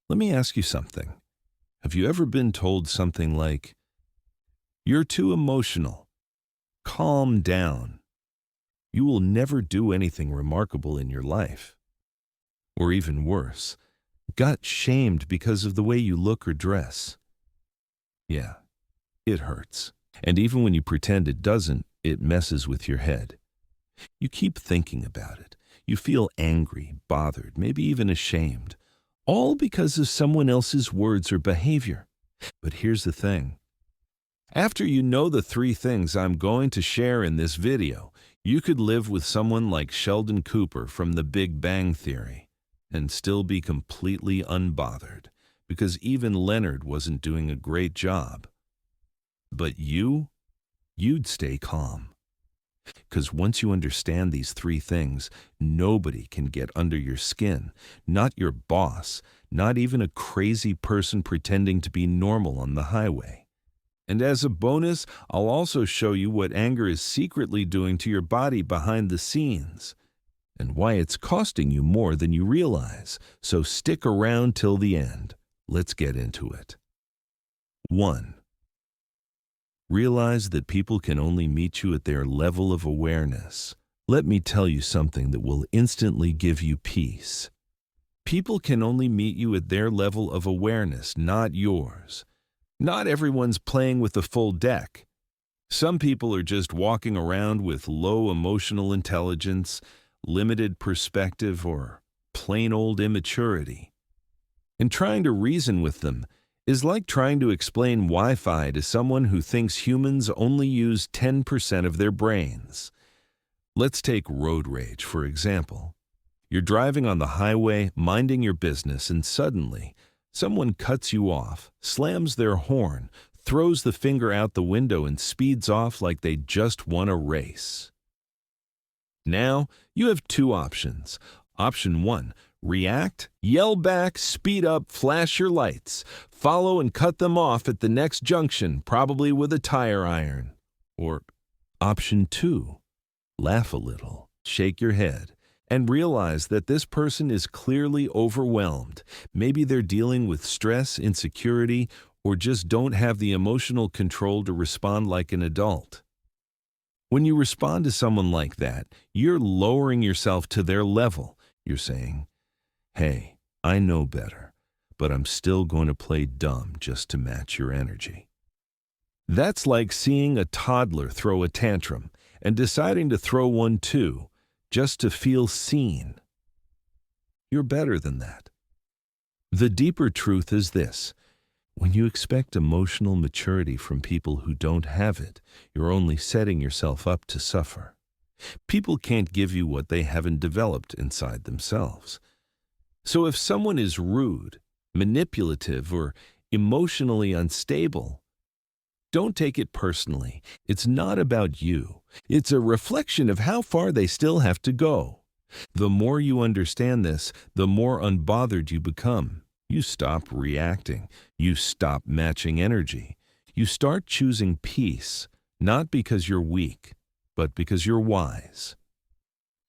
Let me ask you something. Have you ever been told something like, "You're too emotional. Calm down. You will never do anything remarkable in your life"? Or even worse, got shamed because of the way you look or dress? Yeah, it hurts. And even when you pretend it doesn't, it messes with your head. You keep thinking about it. You feel angry, bothered, maybe even ashamed, all because of someone else's words or behavior. But here's the thing. After you know the three things I'm going to share in this video, you could live with someone like Sheldon Cooper from The Big Bang Theory and still be completely unbothered because even Leonard wasn't doing a great job. But you'd stay calm. Because once you understand these three things, nobody can get under your skin. Not your boss, not even a crazy person pretending to be normal on the highway. And as a bonus, I'll also show you what anger is secretly doing to your body behind the scenes, and why it's costing you more than you realize. So stick around till the end. Let's get into it. 1. Realize that people can only meet you at their level of awareness. Let me tell you something that will instantly give you peace. People can only meet you at their level of awareness, not yours. Not everyone's playing with the full deck. Some people are just walking around with low emotional intelligence, limited perspective, or plain old immaturity. And trying to reason with them is like trying to explain Wi-Fi to someone who thinks humans only use 10% of their brains. Let's take road rage, for example. You're driving on the highway, minding your business, and suddenly, someone cuts you off, slams their horn, throws the finger out the window, and speeds off like they just won a race. Now, you have two options. Option 1. React, yell back, speed up, flash your lights, follow and cut them off at the next junction, probably with a tire iron. Or option 2, laugh a little, shake your head, and realize that this person is clearly overwhelmed. Maybe they're dealing with stress, insecurity, or just don't have the emotional control to respond like an adult. When you respond to someone like that, you're lowering yourself to their level. You're saying, "Hey, I know better, but I'm still going to play dumb just to match your energy." That's like seeing a toddler throw a tantrum and deciding to throw one too, just to feel seen. You're better than that. The deeper truth is this. When you expect emotional maturity from people who don't have it, you're only setting yourself up to suffer. People can't give you what they haven't developed inside themselves. So if someone is rude, manipulative, or emotionally unstable, don't take it personally. It's not about you. It's a reflection of how far they still have to go. The more you understand this, the more unbothered you become. You stop reacting. You stop matching energy. You start choosing peace, not because you're weak, but because you're wise.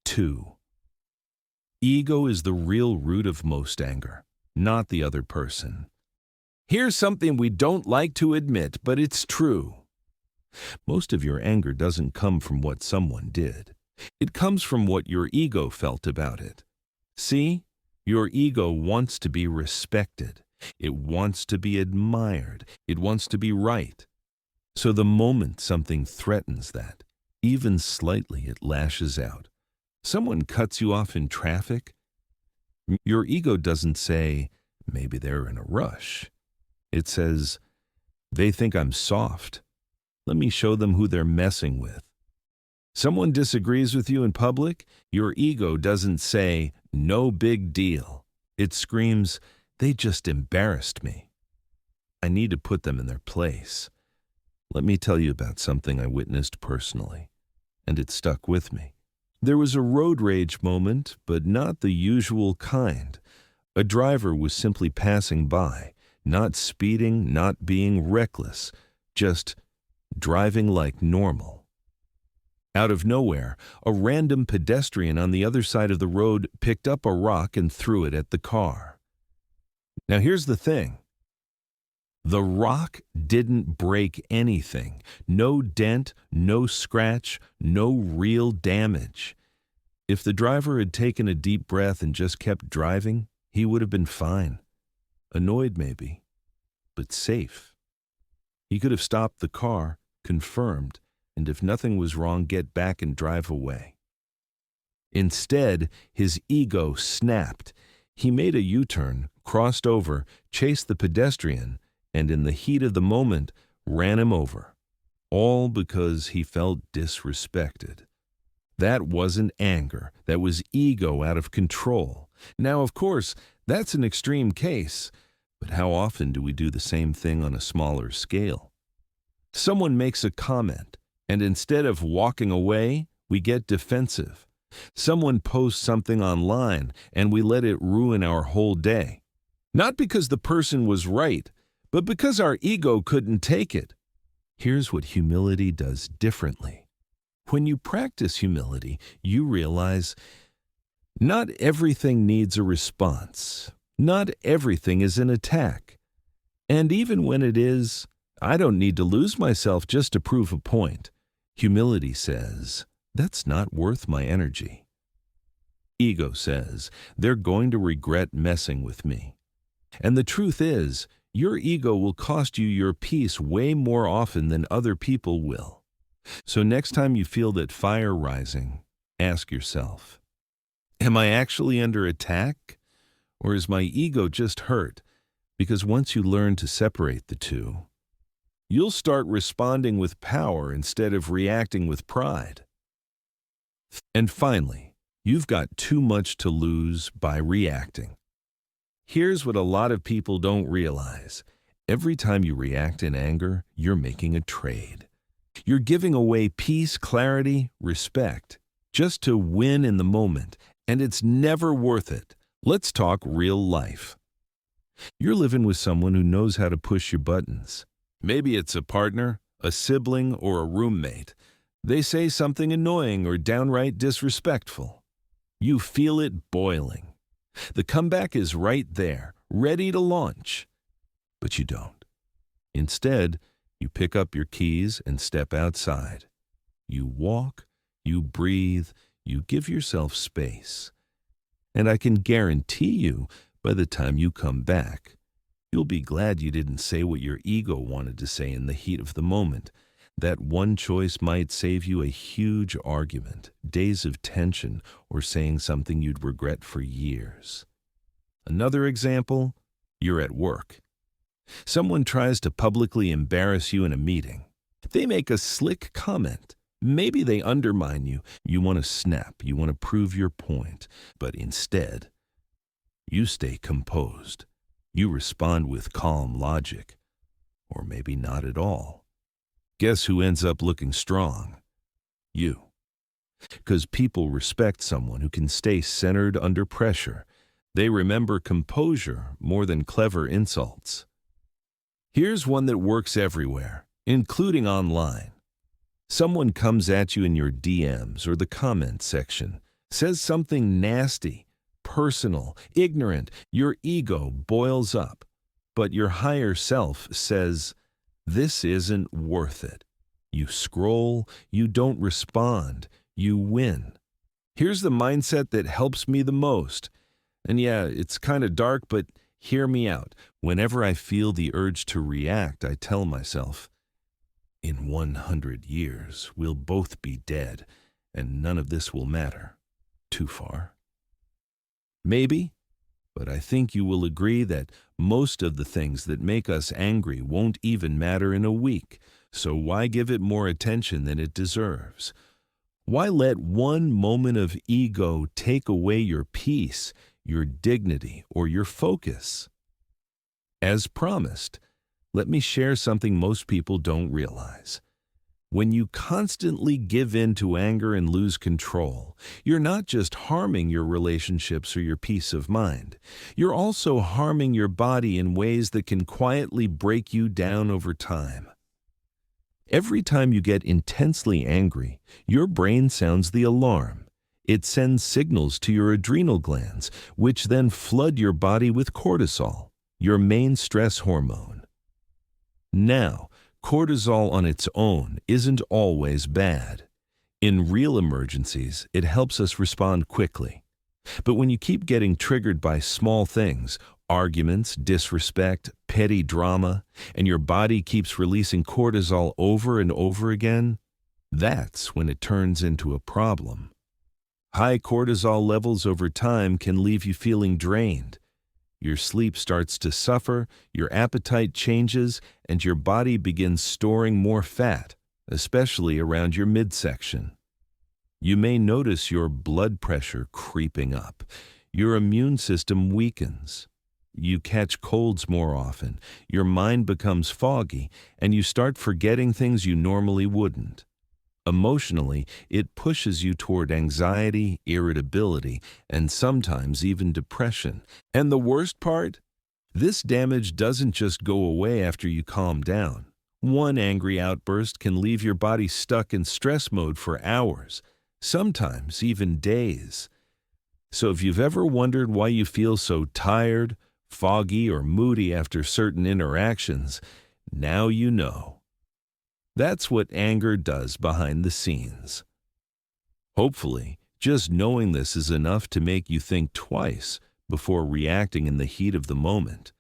2. Ego is the real root of most anger, not the other person. Here's something we don't like to admit, but it's true. Most of your anger doesn't come from what someone did. It comes from what your ego felt about it. See? Your ego wants to be respected. It wants to be admired. It wants to be right. So the moment something threatens that, even slightly, it lashes out. Someone cuts you off in traffic. Your ego doesn't say, "Maybe they're in a rush." It says, "They think I'm soft. Let me show them who they're messing with." Someone disagrees with you in public, your ego doesn't say, "No big deal." It screams, "They just embarrassed me. I need to put them in their place." Let me tell you about something I witnessed personally, and it stuck with me. There was a road rage moment, but not the usual kind. A driver was simply passing by, not speeding, not being reckless, just driving like normal. Out of nowhere, a random pedestrian on the other side of the road picked up a rock and threw it at the car. Now here's the thing. The rock didn't break anything. No dent, no scratch, no real damage. If the driver had taken a deep breath and just kept driving, he would have been fine. Annoyed maybe, but safe. He could have stopped the car, confirmed, and if nothing was wrong, get back and drive away. Instead, his ego snapped. He made a U-turn, crossed over, chased the pedestrian, and in the heat of the moment, ran him over. All because he felt disrespected. That wasn't anger. That was ego out of control. Now, of course, that's an extreme case, but how often do we do the same thing on a smaller scale? Someone makes a comment, and instead of walking away, we get defensive. Someone posts something online, and we let it ruin our whole day. Not because the person was right, but because our ego couldn't take it. Here's what humility does differently. When you practice humility, you realize not everything needs a response. Not everything is an attack. And even when it is, I don't need to lose myself just to prove a point. Humility says, that's not worth my energy. Ego says, they're going to regret messing with me. And the truth is, your ego will cost you your peace way more often than other people will. So next time you feel that fire rising, ask yourself, am I actually under attack? Or is my ego just hurt? Because once you learn to separate the two, you'll start responding with power instead of reacting with pride. And finally, you've got too much to lose by reacting. Here's what a lot of people don't realize. Every time you react in anger, you're making a trade. You're giving away peace, clarity, respect, just to win in the moment, and it's never worth it. Let's talk real life. You're living with someone who knows how to push your buttons. Maybe it's a partner, a sibling, or a roommate. They say something annoying or downright disrespectful. You feel it boiling. The comeback is right there, ready to launch. But you don't. Instead, you pick up your keys and step outside. You walk, you breathe, you give yourself space. And I can guarantee you, by the time you come back, you'll be glad you didn't say what your ego wanted to say in the heat of the moment. That one choice might save you a huge argument, days of tension, or saying something you'd regret for years. Another example, you're at work. Someone tries to publicly embarrass you in a meeting. They make a slick comment. Maybe they undermine you. You want to snap. You want to prove your point. But instead, you stay composed. You respond with calm logic. Or maybe not at all. Guess who ends up looking strong? You. Because people respect someone who can stay centered under pressure. They remember composure more than clever insults. Here's one that works everywhere, including online. Someone comes at you in your DMs or the comment section, says something nasty, personal, ignorant. Your ego boils up, but your higher self says, this isn't worth it. You scroll, you don't respond, you win. Here's the mindset that helps me the most. And yeah, it's kind of dark, but hear me out. Whenever I feel the urge to react, I tell myself, in 100 years, we'll both be dead, and none of this will matter. Too far? Maybe, but I think you will agree that most of the things that make us angry won't even matter in a week, so why give it more attention than it deserves? Why let one moment of ego take away your peace, your dignity, or your focus? As promised, let me share something most people don't realize. When you constantly give in to anger and lose control, you're not just harming your relationships or your peace of mind. You're also harming your body in ways that can quietly break you down over time. Every time you get intensely angry, your brain sounds the alarm. It sends signals to your adrenal glands, which then flood your body with cortisol. your main stress hormone. Now, cortisol on its own isn't always bad. In real emergencies, it helps us respond quickly. But when you keep getting triggered by small things, arguments, disrespect, petty drama, and your body keeps releasing cortisol over and over again, that's when it turns into a problem. High cortisol levels over time can leave you feeling drained. Your sleep starts to suffer, your appetite changes, and your body begins storing more fat, especially around your midsection. You may notice your blood pressure creeping up. Your immune system weakens. You catch colds more often. Your mind becomes foggy, and you start forgetting things you normally wouldn't. Emotionally, it pushes you toward anxiety, irritability, and sometimes even depression. And the worst part? This damage doesn't just go away after you calm down. One angry outburst can leave your body stuck in stress mode for hours, sometimes even days. So if you've ever wondered why you feel so tired, foggy, or moody after certain interactions, now you know. That's what anger does behind the scenes. Hopefully, just knowing this is enough to make you think twice before reacting in the heat of the moment.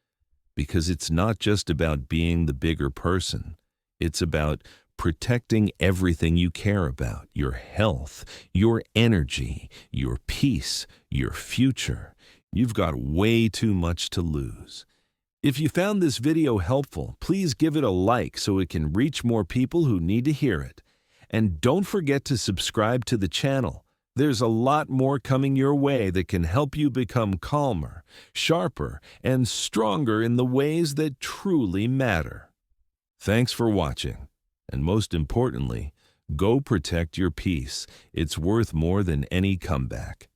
Because it's not just about being the bigger person. It's about protecting everything you care about, your health, your energy, your peace, your future. You've got way too much to lose. If you found this video helpful, please give it a like so it can reach more people who need to hear it. And don't forget to subscribe to the channel. There's a lot more coming your way that can help you become calmer, sharper, and stronger in the ways that truly matter. Thanks for watching. And most importantly, go protect your peace. It's worth more than any comeback.